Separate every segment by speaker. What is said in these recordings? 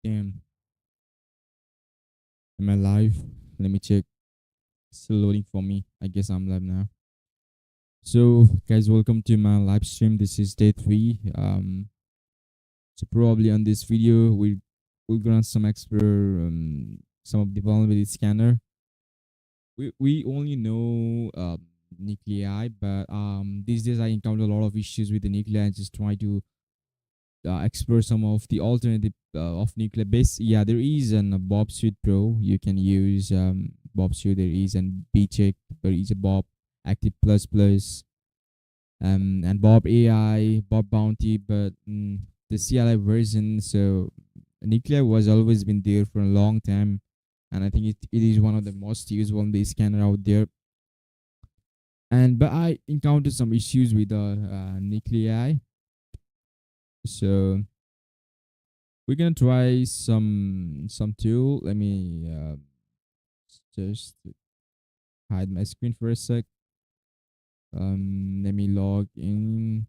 Speaker 1: Damn, am I live? Let me check. Still loading for me. I guess I'm live now. So, guys, welcome to my live stream. This is day three. So probably on this video we'll gonna some explore some of the vulnerability scanner. We only know nuclei, but these days I encounter a lot of issues with the nuclei and just try to explore some of the alternative of nuclear base. Yeah, there is an Bob Suite Pro. You can use Bob Suite. There is an B-Check. There is a Bob Active Plus Plus, and Bob AI, Bob Bounty. But the CLI version, so nuclear was always been there for a long time, and I think it is one of the most used one day scanner out there. And but I encountered some issues with the nuclei. So we're gonna try some tool. Let me just hide my screen for a sec. Let me log in.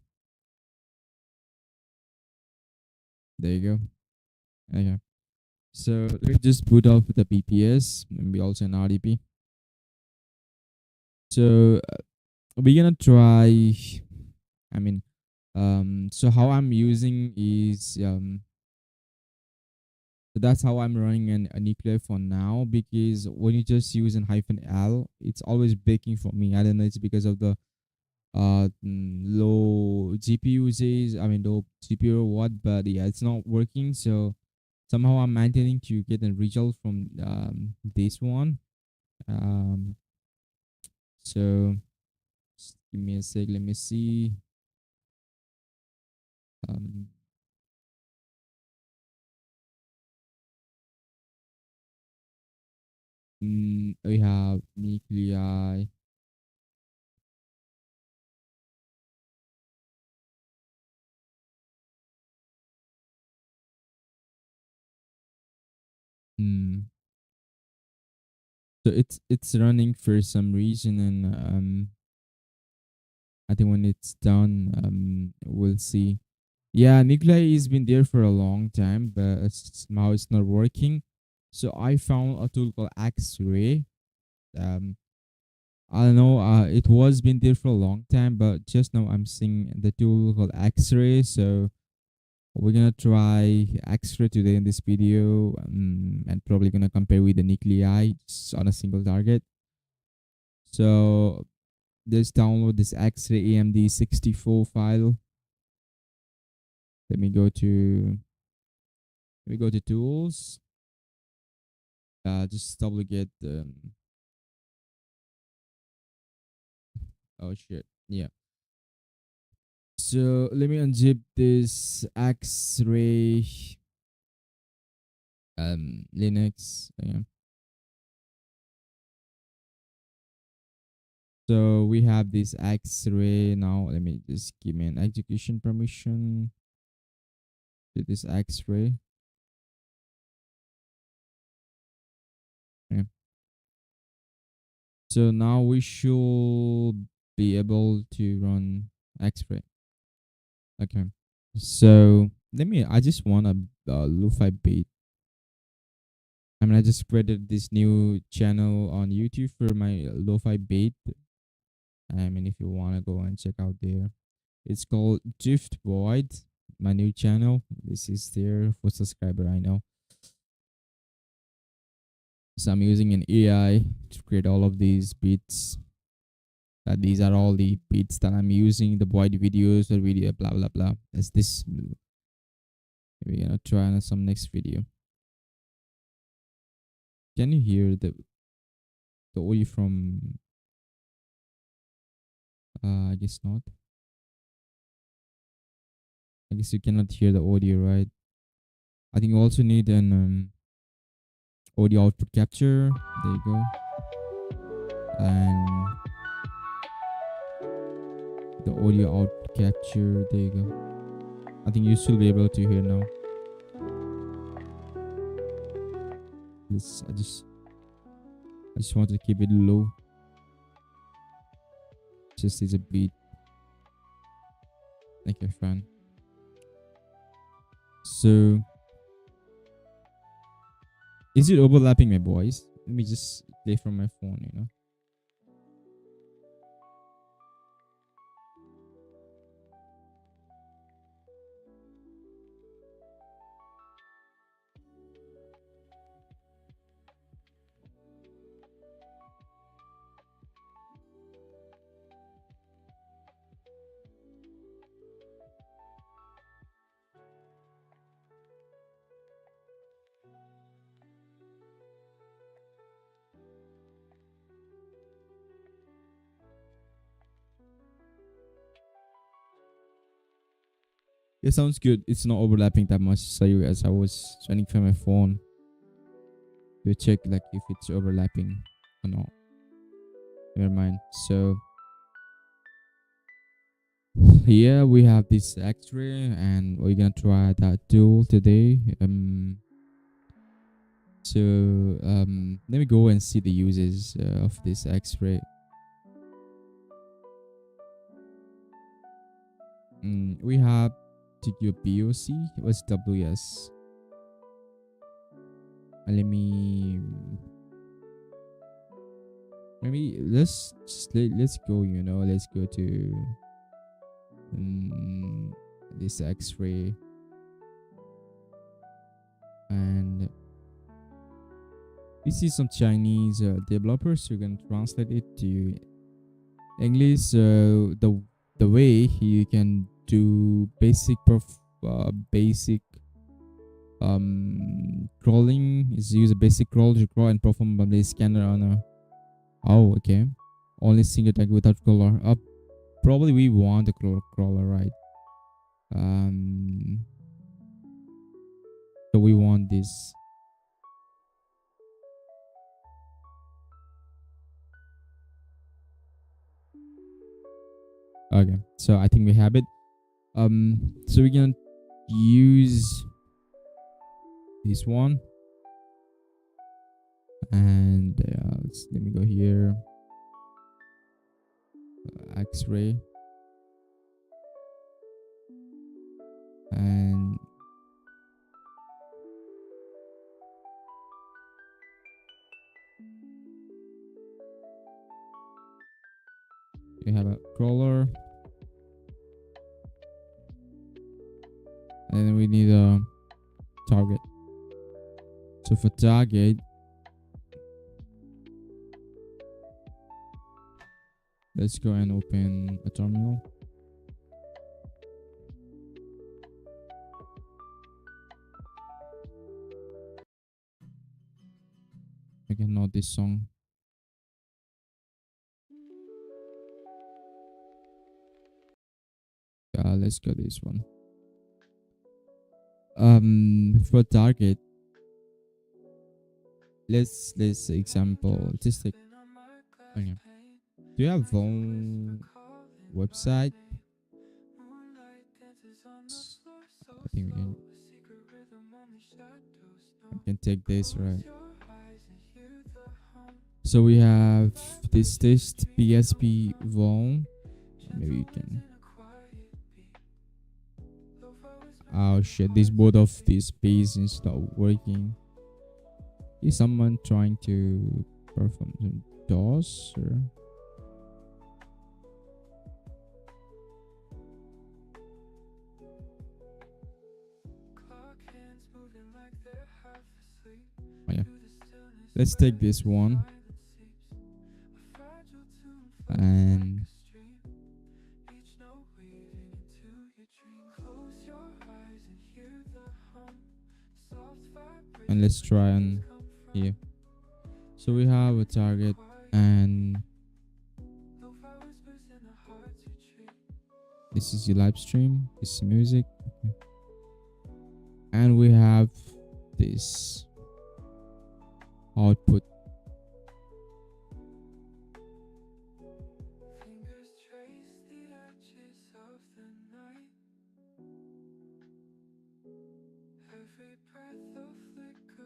Speaker 1: There you go. Okay. So let's just boot off with the PPS, maybe also an RDP. So we're gonna try. I mean, so how I'm using is so that's how I'm running a nuclear for now, because when you just use an -L, it's always breaking for me. I don't know, it's because of the low GPU usage, I mean low CPU or what, but yeah, it's not working. So somehow I'm maintaining to get a result from this one. Um, so just give me a sec, let me see. Um, we have nuclei. So it's running for some reason, and I think when it's done, we'll see. Yeah, nuclei has been there for a long time, but somehow it's not working. So I found a tool called X-ray. Um, I don't know. It was been there for a long time, but just now I'm seeing the tool called X-ray. So we're gonna try X-ray today in this video, and probably gonna compare with the nuclei just on a single target. So just download this X-ray AMD 64 file. Let me go to tools. Just duplicate. Oh shit. Yeah. So let me unzip this X-ray Linux. Yeah. So we have this X-ray now. Let me just give me an execution permission to this X-ray. Okay. So now we should be able to run X-ray. Okay. So let me. I just want a lo-fi beat. I mean, I just created this new channel on YouTube for my lo-fi beat. I mean, if you wanna go and check out there, it's called Drift Void. My new channel. This is there for subscriber. I know. So I'm using an AI to create all of these beats. These are all the beats that I'm using. The void videos or video, blah blah blah. As this, we're gonna try on some next video. Can you hear the audio from? I guess not. I guess you cannot hear the audio, right? I think you also need an audio output capture. There you go. And the audio output capture. There you go. I think you should be able to hear now. This I just want to keep it low. Just as a beat. Okay, fine. So Is it overlapping my voice? Let me just play from my phone. It sounds good. It's not overlapping that much. So as I was running from my phone to check like if it's overlapping or not. Never mind. So here we have this X-ray, and we're gonna try that tool today. Let me go and see the uses of this X-ray. We have to do a POC. What's WS? Let me maybe let's go. Let's go to this X-ray, and we see some Chinese developers who can translate it to English. The way you can do basic crawling is use a basic crawl to crawl and perform a scanner on a okay, only single tag without crawler. Probably we want a crawler, right? So we want this. Okay, so I think we have it. So we're gonna use this one, and let me go here. X-ray, and we have a crawler, and then we need a target. So for target, let's go and open a terminal. Okay, not this song. Let's go this one. For target, let's example just take. Okay. Do you have Vuln website? I think we can take this, right? So we have this test PSP Vuln. Maybe you can. Oh shit! This both of these pages is not working. Is someone trying to perform some DOS or? Oh, yeah. Let's take this one and let's try on here. So we have a target, and this is your live stream. This is music, okay. And we have this output.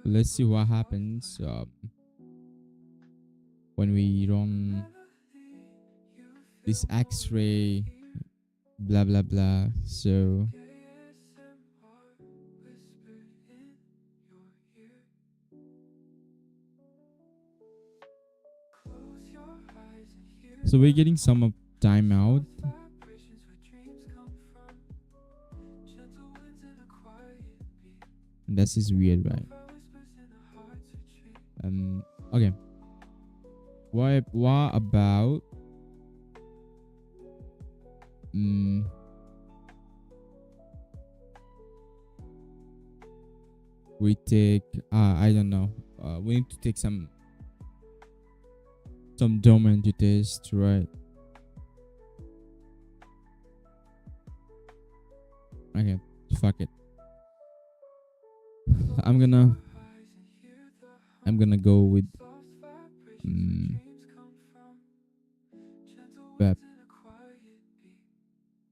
Speaker 1: Let's see what happens when we run this X-ray, blah blah blah. So So we're getting some of timeout, and this is weird, right? Okay. What about we take I don't know. We need to take some domain to test, right? Okay, fuck it. I'm gonna go with web.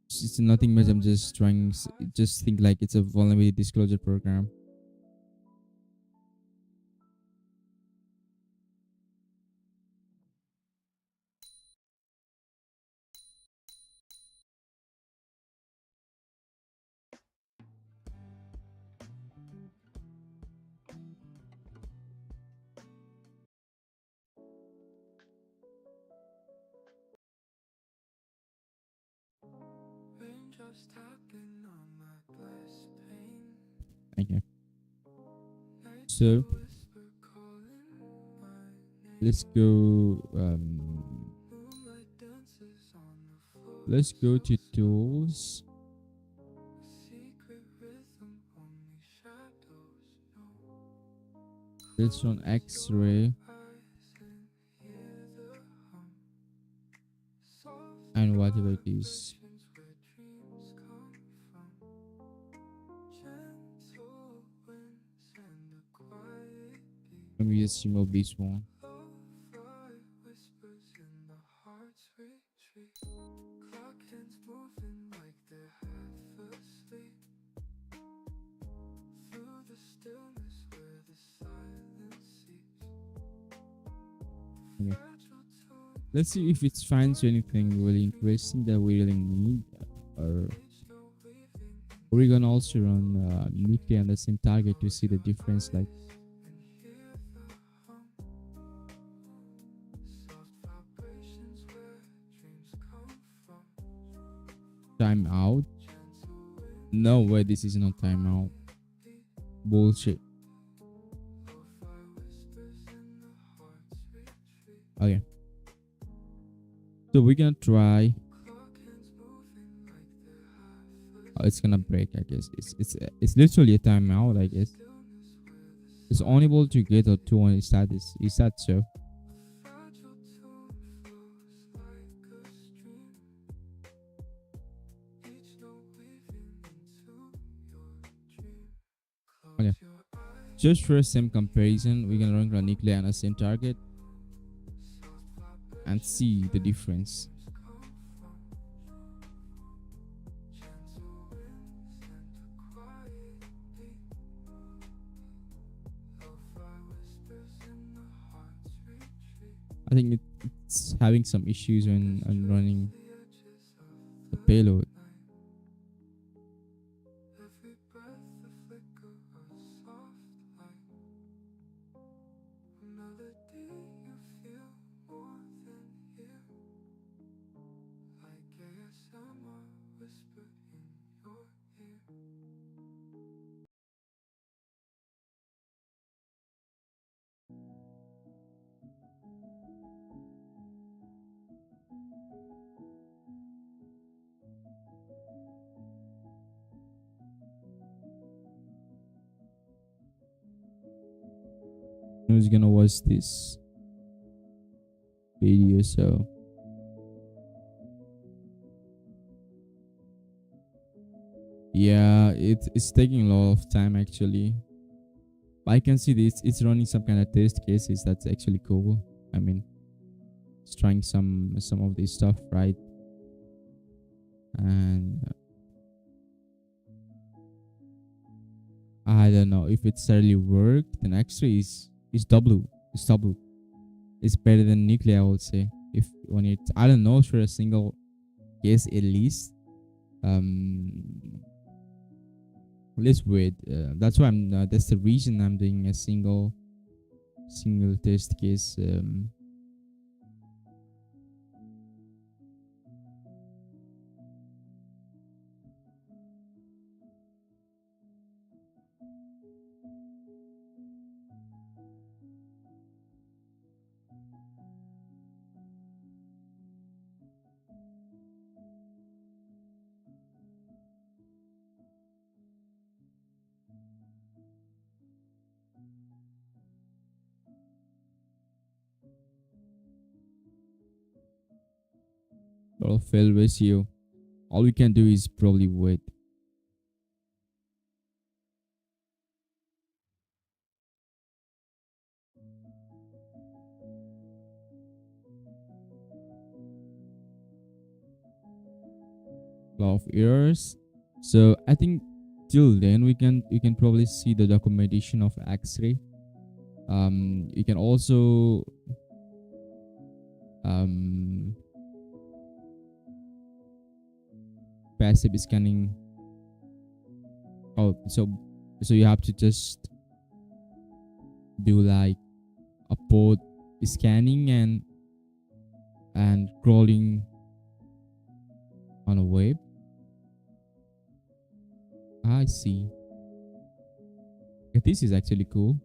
Speaker 1: It's nothing much. I'm just trying. Just think like it's a vulnerability disclosure program. Okay. So let's go. Let's go to tools. Let's run X-ray and whatever it is. Let me just remove this one. Okay. Let's see if it finds anything really interesting that we really need, or we're gonna also run nuclei on the same target to see the difference. Like timeout. No way, this is not timeout. Bullshit. Okay. So we're gonna try. Oh, it's gonna break. I guess it's literally a timeout. I guess it's unable to get a 2 on status. Is that so? Okay. Just for same comparison, we're gonna run nuclei on the same target and see the difference. I think it's having some issues when running the payload. Who's gonna watch this video? So yeah, it's taking a lot of time actually. I can see this. It's running some kind of test cases. That's actually cool. I mean, it's trying some of this stuff, right? And I don't know if it's really worked. Then X-ray is double. It's double. It's better than nuclear, I would say. If when it, I don't know, for a single case at least. Let's wait. That's why I'm. That's the reason I'm doing a single test case. lot of fail ratio. All we can do is probably wait. Lot of errors. So I think till then we can probably see the documentation of X-ray. You can also um passive scanning. Oh, so you have to just do like a port scanning and crawling on a web. I see. Yeah, this is actually cool.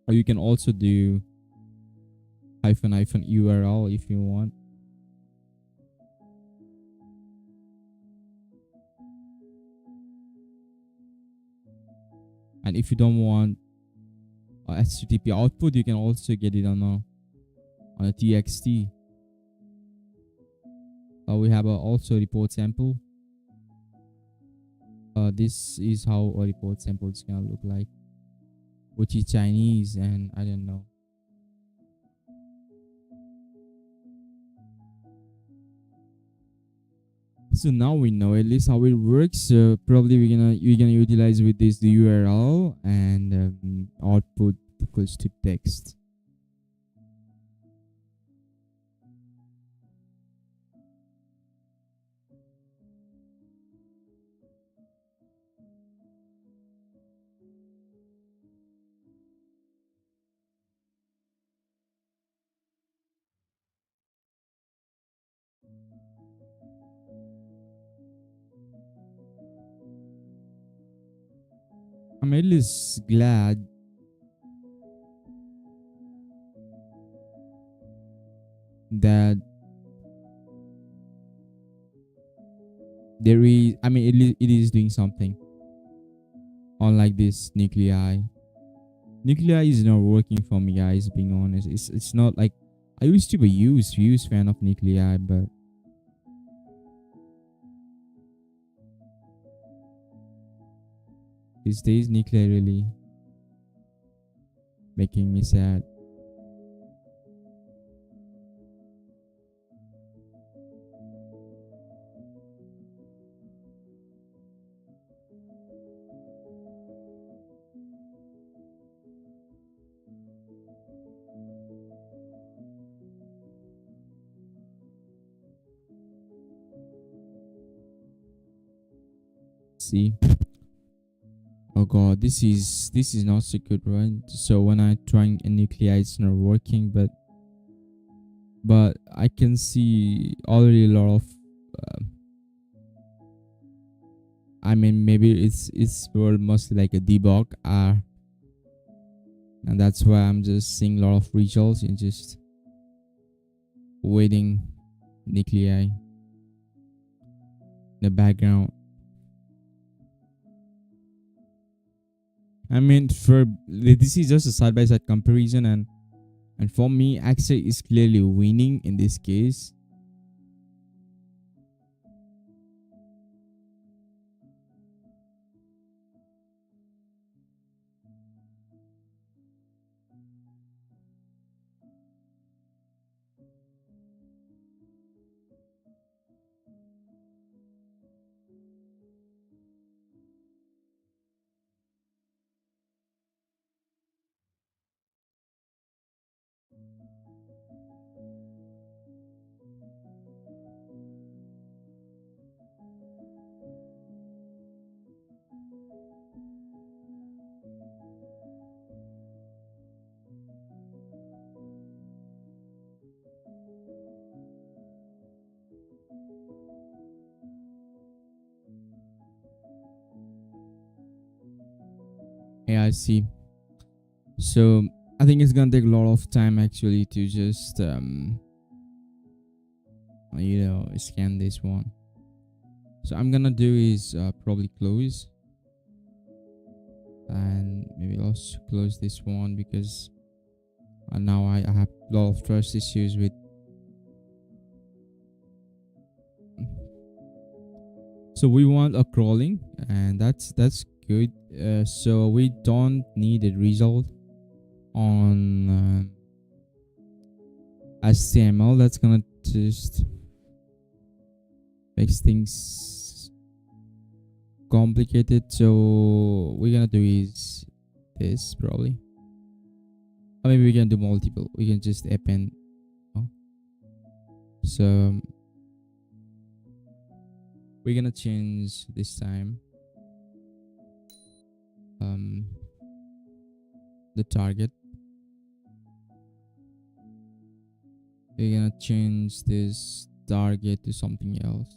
Speaker 1: Or you can also do hyphen URL if you want. And if you don't want HTTP output, you can also get it on a TXT. We have also report sample. This is how a report sample is gonna look like, which is Chinese, and I don't know. So now we know at least how it works. So probably we're gonna utilize with this the URL and output equals to text. I'm at least glad that there is. I mean, it is doing something. Unlike this nuclei, nuclei is not working for me, guys. Being honest, it's not like I used to be huge fan of nuclei, but these days nuclei really making me sad. See, oh god, this is not so good, right? So when I trying a nuclei, it's not working, but I can see already a lot of. Uh, I mean, maybe it's mostly like a debug, and that's why I'm just seeing a lot of results and just waiting nuclei in the background. I mean, for this is just a side by side comparison, and for me, Axel is clearly winning in this case. Yeah, I see. So I think it's gonna take a lot of time actually to just scan this one. So I'm gonna do is probably close, and maybe also close this one because now I have a lot of trust issues with. So we want a crawling, and that's good. So we don't need a result on HTML. That's gonna just makes things complicated. So we're gonna do is this probably. Or maybe we can do multiple. We can just append. Oh. So we're gonna change this time the target. We're gonna change this target to something else.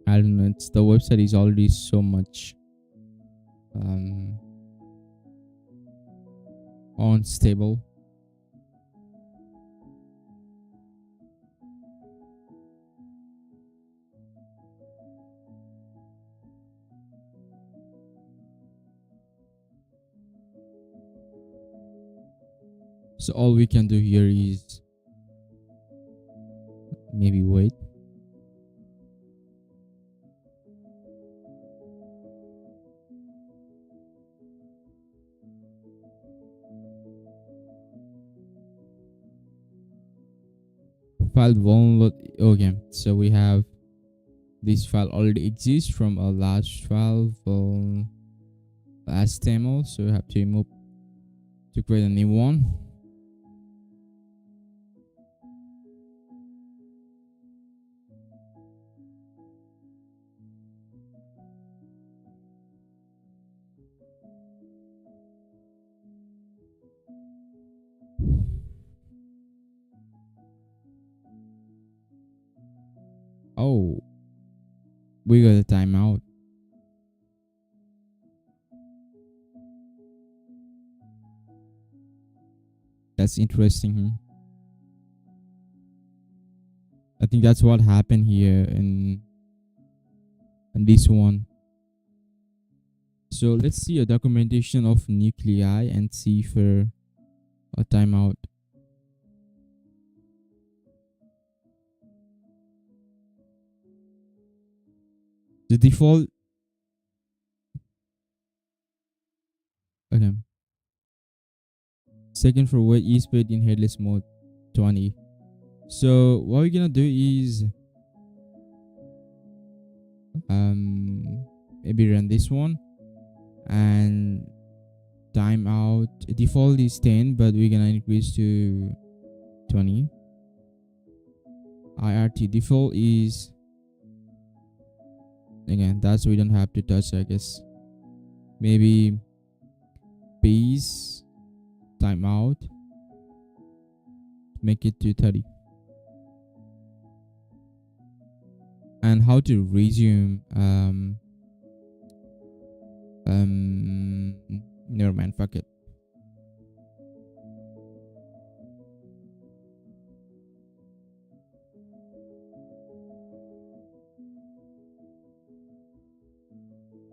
Speaker 1: I don't know. It's the website is already so much um unstable. So all we can do here is maybe wait. File Vuln. Okay, so we have this file already exists from a large file Vuln HTML. So we have to remove to create a new one. Oh, we got a timeout. That's interesting. I think that's what happened here in this one. So let's see a documentation of nuclei and see for a timeout. The default. Okay. Second for wait is put in headless mode 20. So what we're gonna do is maybe run this one and timeout. Default is 10, but we're gonna increase to 20. IRT default is again that's we don't have to touch, I guess. Maybe base timeout, make it to 30. And how to resume never mind, fuck it.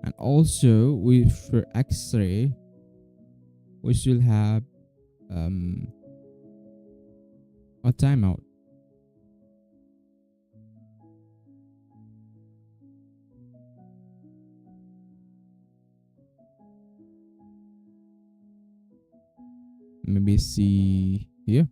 Speaker 1: And also with for X-ray we should have a timeout. maybe see here.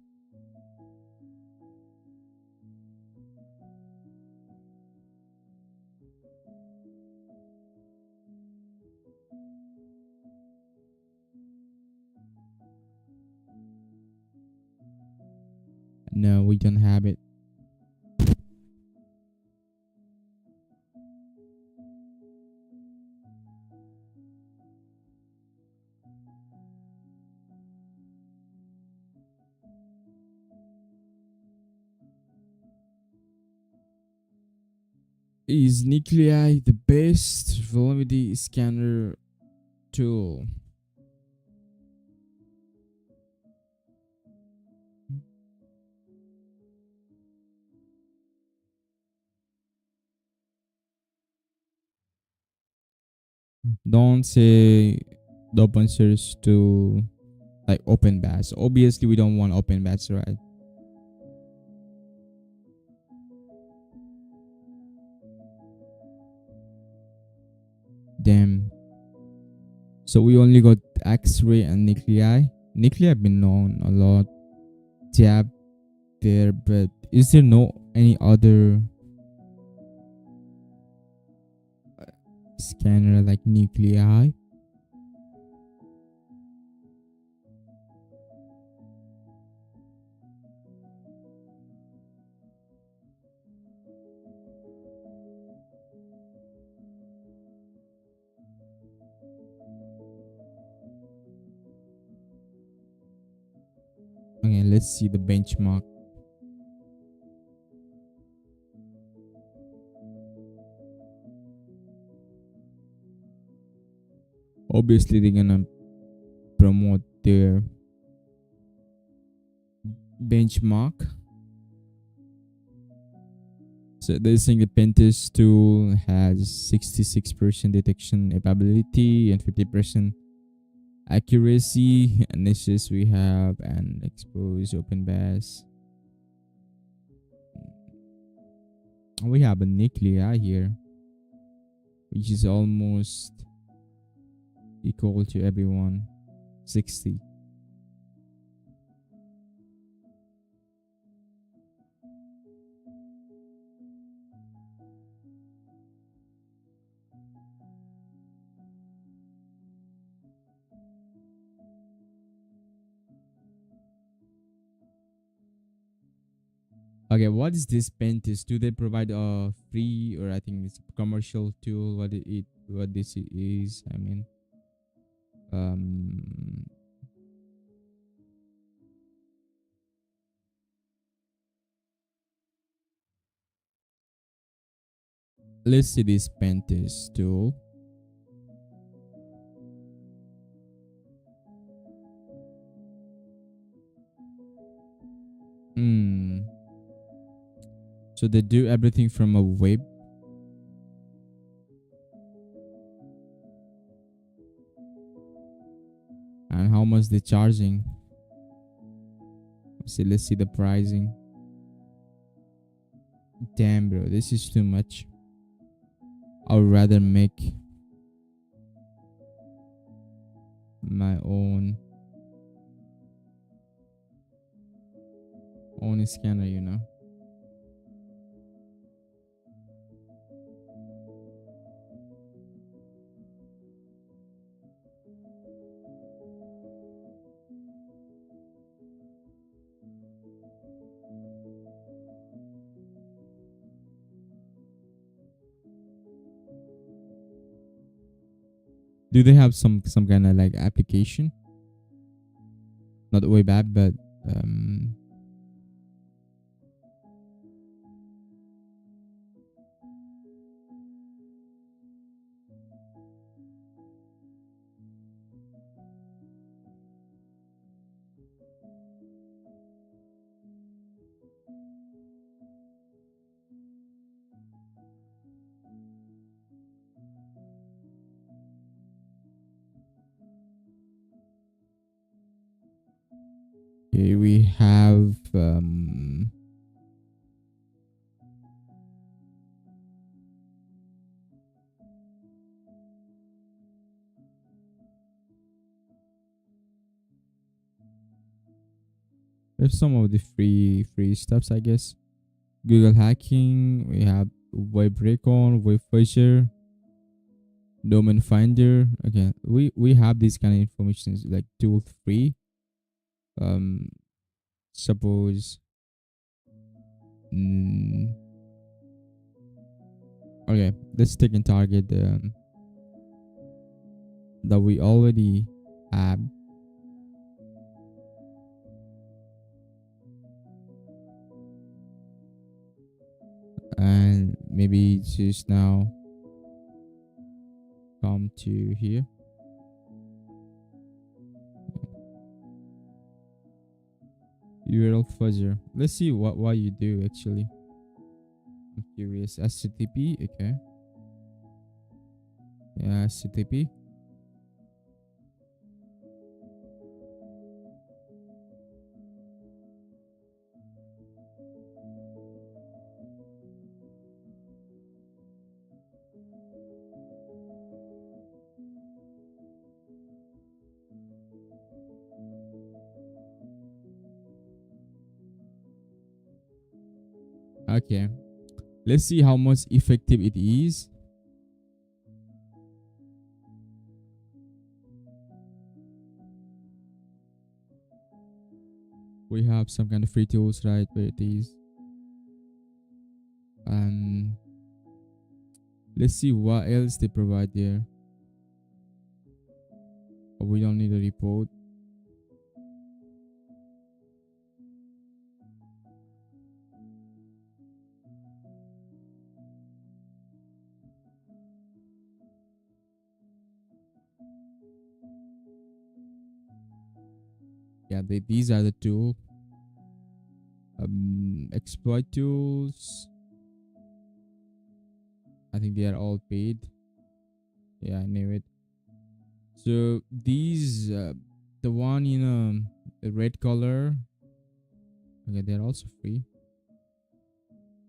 Speaker 1: No, we don't have it. Is nuclei the best vulnerability scanner tool? Don't say the open source to like open batch. Obviously, we don't want open batch, right? Damn. So we only got X-ray and nuclei. Nuclei have been known a lot. Tab there, but is there no any other scanner like nuclei? Okay, let's see the benchmark. Obviously, they're gonna promote their benchmark. So they're saying the Pentest tool has 66% detection capability and 50% accuracy. And this is we have an exposed open bass. We have a nuclei here, which is almost equal to everyone. 60. Okay, what is this Pentest? Do they provide a free or I think it's a commercial tool? What this is? I mean, um, let's see this Pentest tool. Hmm. So they do everything from a web. And how much they charging? Let's see the pricing. Damn, bro, this is too much. I would rather make my own scanner, you know. Do they have some kind of like application? Not web app, but um okay, we have There's some of the free stuffs, I guess. Google hacking. We have web recon, web fetcher, domain finder. Okay, we have this kind of information like tool free. Um, suppose. Mm, okay, let's take and target that we already have. And maybe just now come to here. URL fuzzer. Let's see what you do actually. I'm curious. HTTP. Okay. Yeah, HTTP. Okay. Let's see how much effective it is. We have some kind of free tools, right? Where it is. Let's see what else they provide there. Oh, we don't need a report. Yeah, these are the two. Exploit tools. I think they are all paid. Yeah, I knew it. So these, the one in the red color. Okay, they're also free.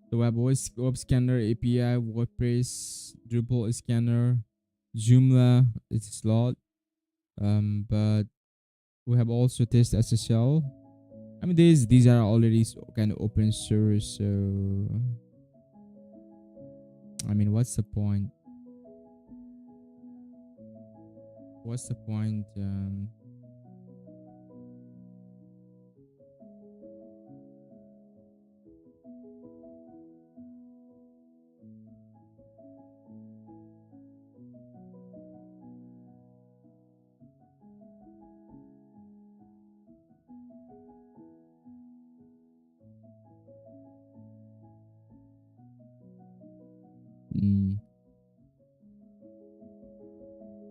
Speaker 1: The web scanner API, WordPress, Drupal scanner, Joomla, it's a slot. But we have also test SSL. I mean, these are already kind of open source, so I mean, what's the point? What's the point? Mm,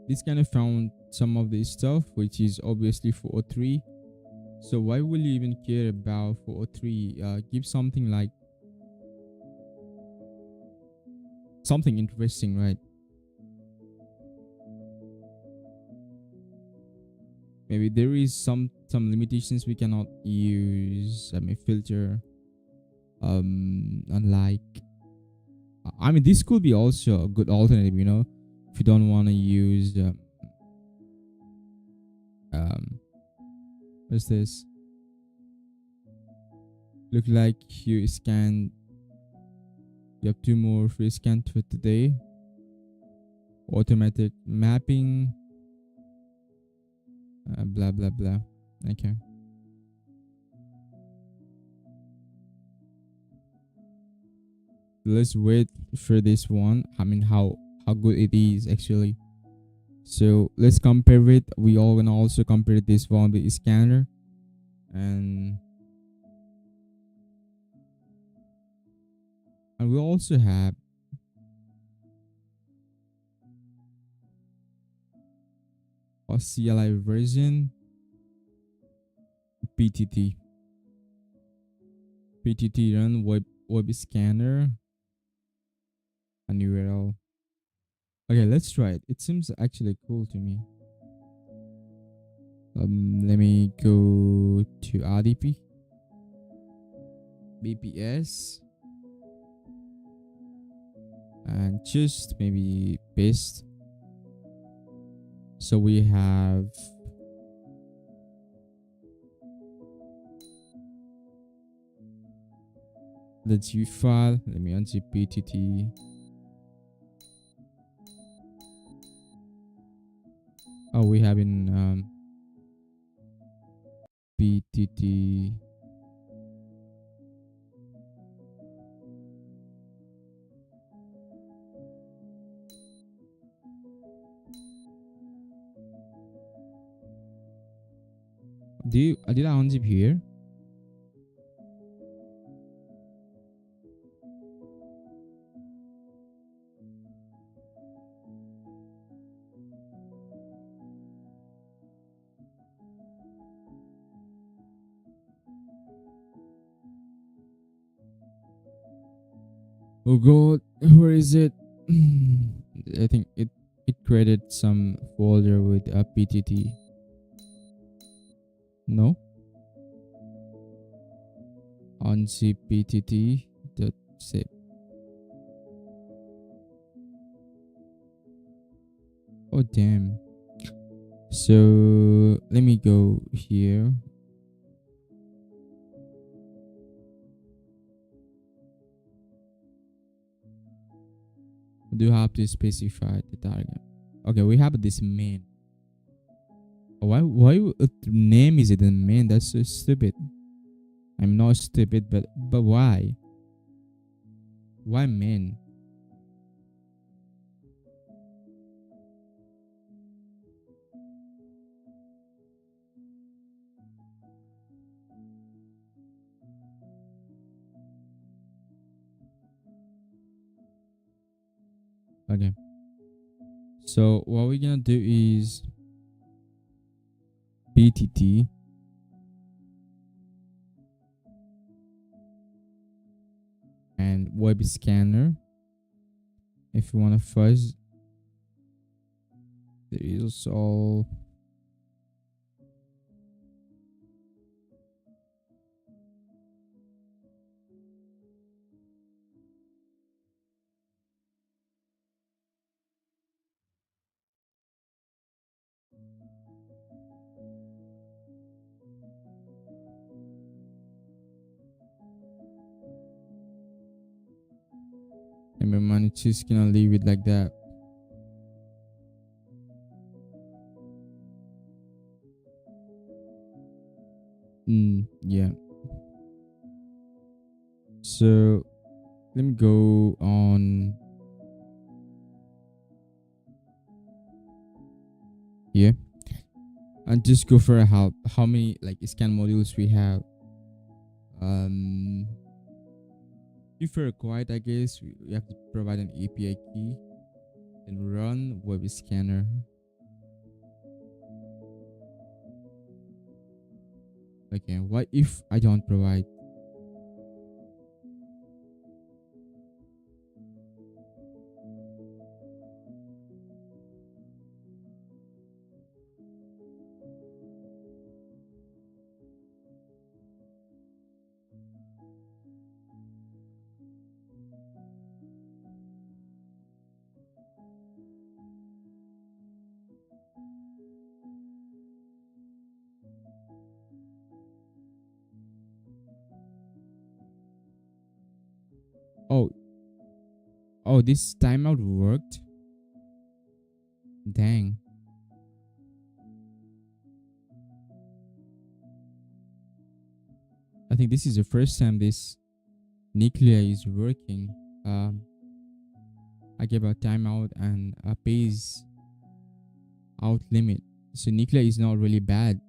Speaker 1: this kind of found some of this stuff, which is obviously 403. So why will you even care about 403? Give something like something interesting, right? Maybe there is some limitations we cannot use. I mean, filter. Unlike, I mean, this could be also a good alternative. If you don't want to use what's this? Look like you scanned. You have two more free scans for today. Automatic mapping. Blah blah blah. Okay. Let's wait for this one. I mean, how good it is actually. So let's compare it. We all gonna also compare this one with the scanner, and we also have a CLI version, PTT run web scanner, and URL. Okay, let's try it. It seems actually cool to me. Let me go to RDP, BPS, and just maybe paste. So we have the zip file. Let me unzip PTT. Oh, we have in PTT. Did I unzip here? Oh god, where is it? I think it created some folder with a PTT. No, unzip PTT dot zip. Oh damn. So let me go here. Do you have to specify the target? Okay, we have this main. Why name is it in main? That's so stupid. I'm not stupid, but why? Why main? Okay. So what we're gonna do is PTT and web scanner. If you wanna fuzz, there is all. And my man just gonna leave it like that. Yeah. So let me go on here and just go for how many like scan modules we have. If you're required, I guess we have to provide an API key and run web scanner. Okay, what if I don't provide? Oh, oh, this timeout worked. Dang. I think this is the first time this nuclear is working. I gave a timeout and a pace out limit. So nuclear is not really bad.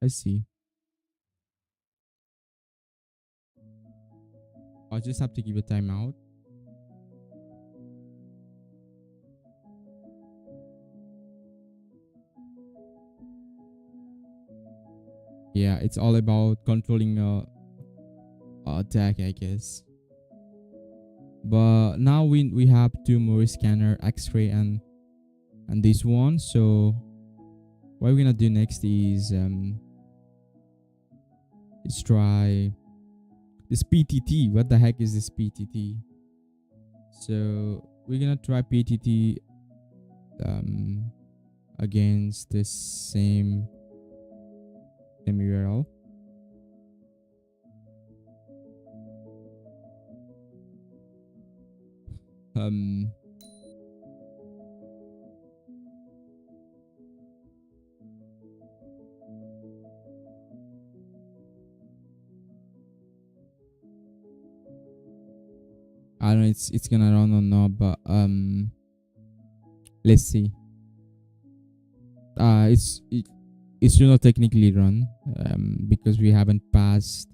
Speaker 1: Let's see. I'll just have to give a timeout. Yeah, it's all about controlling attack, I guess. But now we have two more scanner, X-ray and this one. So what we're gonna do next is Let's try this PTT. What the heck is this PTT? So we're gonna try PTT um against this same URL. Um I don't know it's gonna run or not, but let's see. It should not technically run because we haven't passed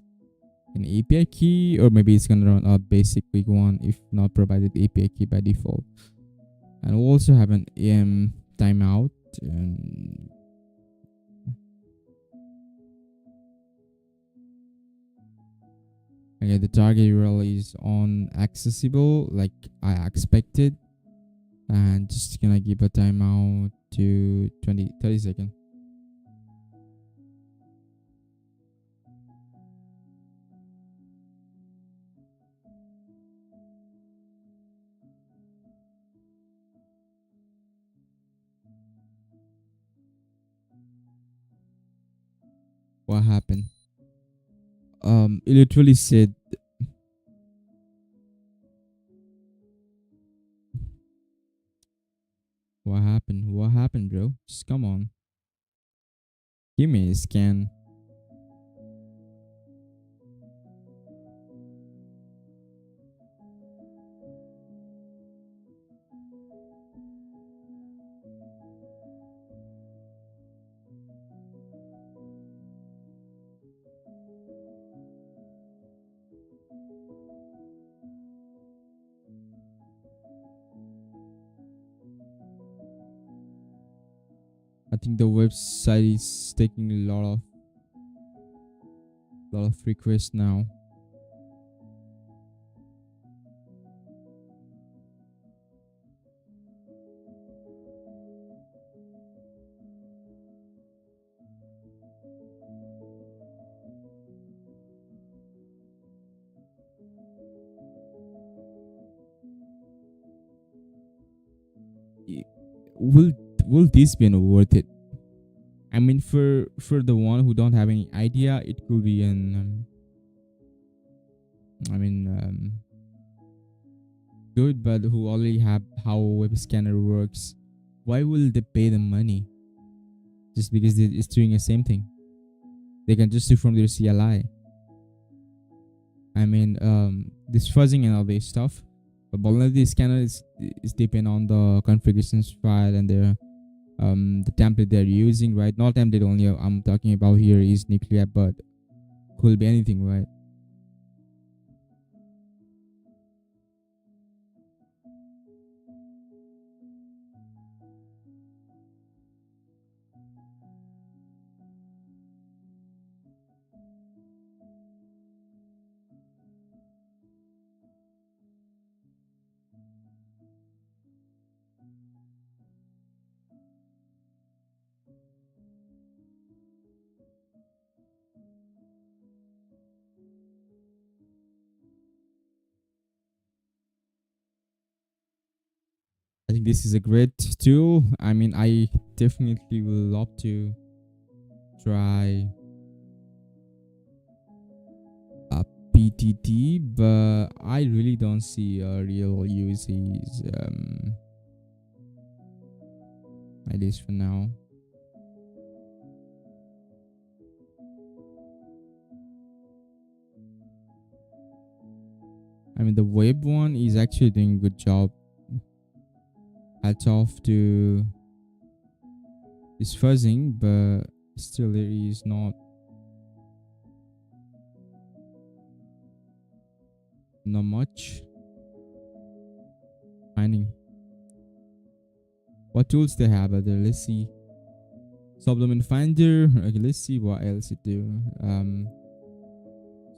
Speaker 1: an API key, or maybe it's gonna run a basic week one if not provided API key by default. And we'll also have an timeout. Okay, the target URL is on accessible like I expected, and just gonna give a timeout to 30 seconds. What happened? It literally said what happened? What happened, bro? Just come on. Give me a scan. I think the website is taking a lot of requests now. I- Will will this be worth it? I mean, for the one who don't have any idea, it could be an I mean good, but who already have how a web scanner works, why will they pay the money just because it's doing the same thing? They can just do from their CLI. I mean, this fuzzing and all this stuff. But vulnerability scanner is depend on the configurations file and the template they're using, right? Not template only. I'm talking about here is nuclear, but could be anything, right? I think this is a great tool. I mean, I definitely will love to try a PTT, but I really don't see a real uses, at least for now. I mean, the web one is actually doing a good job. Hats off to this fuzzing, but still there is not much finding. What tools they have out there? Let's see. Supplement finder. Okay, let's see what else it do.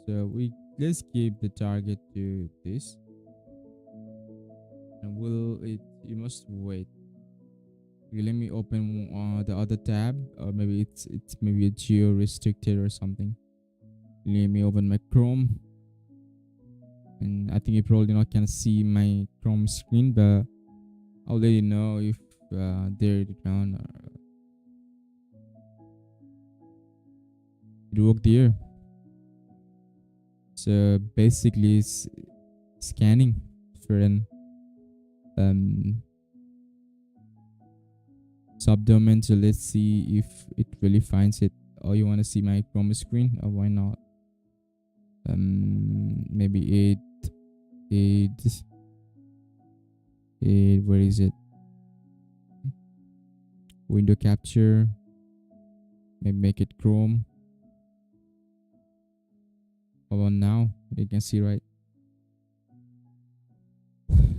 Speaker 1: So let's give the target to this, and you must wait. Okay, let me open the other tab, or maybe it's maybe a geo restricted or something. Let me open my Chrome, and I think you probably not can see my Chrome screen, but I'll let you know if there it down or it worked there. So basically, it's scanning for an um subdomain. So let's see if it really finds it. Oh, you want to see my Chrome screen? Oh, why not? Maybe it where is it? Window capture. Maybe make it Chrome. How about now? You can see, right?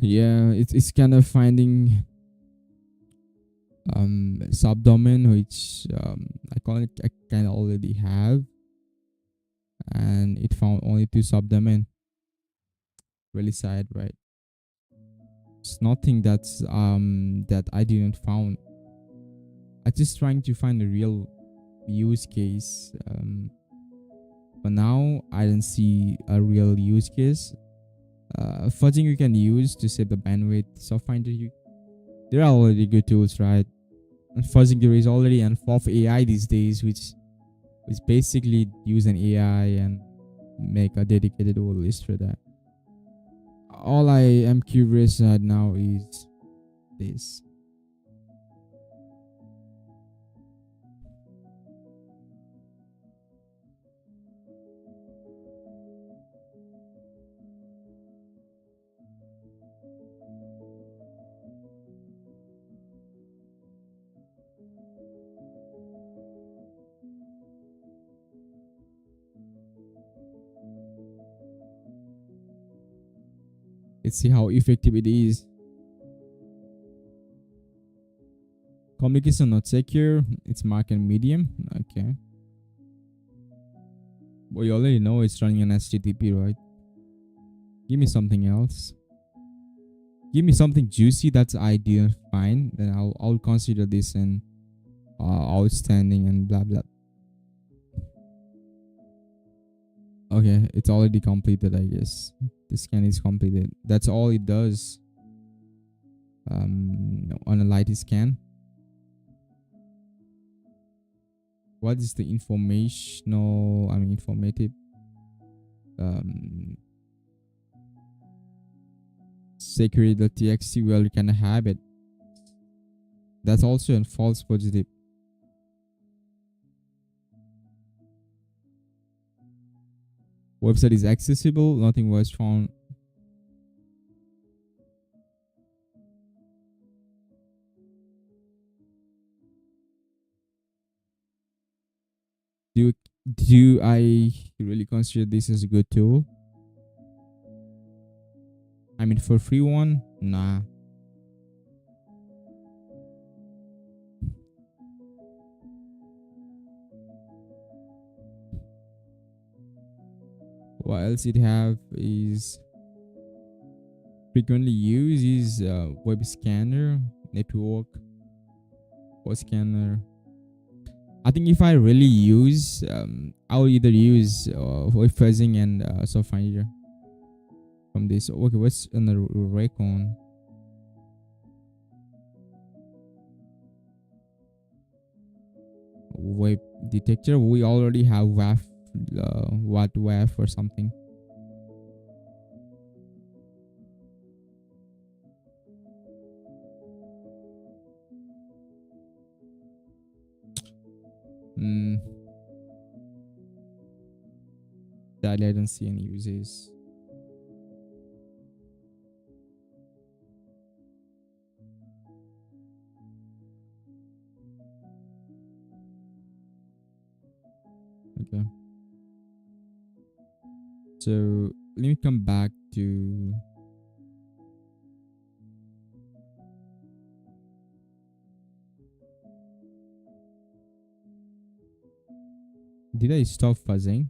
Speaker 1: Yeah, it's kind of finding subdomain which I call it I kind of already have, and it found only two subdomain. Really sad, right? It's nothing that I didn't found. I just trying to find a real use case. But now I don't see a real use case. Fuzzing you can use to save the bandwidth. So finder, there are already good tools, right? And fuzzing there is already an FOF AI these days, which basically use an AI and make a dedicated whole list for that. All I am curious at now is this. Let's see how effective it is. Communication not secure. It's marked medium. Okay. Well, you already know it's running an HTTP, right? Give me something else. Give me something juicy that's I didn't find. Then I'll consider this an outstanding and blah blah. Okay, it's already completed, I guess. The scan is completed. That's all it does. On a light scan. What is the informational? I mean, informative. Security.txt. Well, you can have it. That's also a false positive. Website is accessible. Nothing was found. Do I really consider this as a good tool? I mean, for free one, nah. What else it have is frequently used is web scanner, network, web scanner. I think if I really use, I'll either use web fuzzing and soft finder from this. Okay, what's on the Raycon? Web detector. We already have WAF, what WAF or something. Sadly, I don't see any uses. Okay. So let me come back to did I stop fuzzing?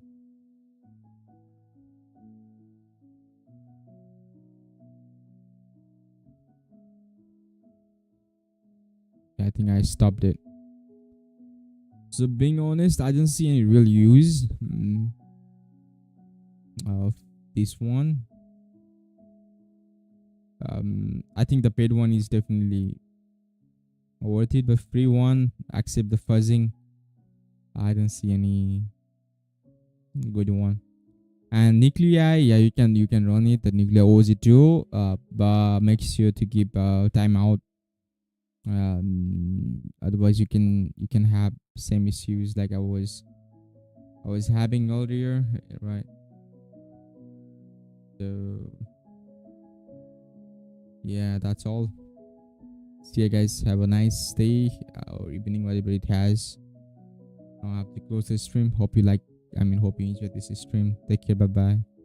Speaker 1: I think I stopped it. So being honest, I don't see any real use. this one. I think the paid one is definitely worth it, but free one, accept the fuzzing. I don't see any good one. And nuclei, yeah, you can run it. The nuclei OZ2, but make sure to keep timeout. Otherwise you can have same issues like I was having earlier, right? So yeah, that's all. See you guys. Have a nice day or evening, whatever it has. I'll have to close the stream. Hope you enjoyed this stream. Take care. Bye bye.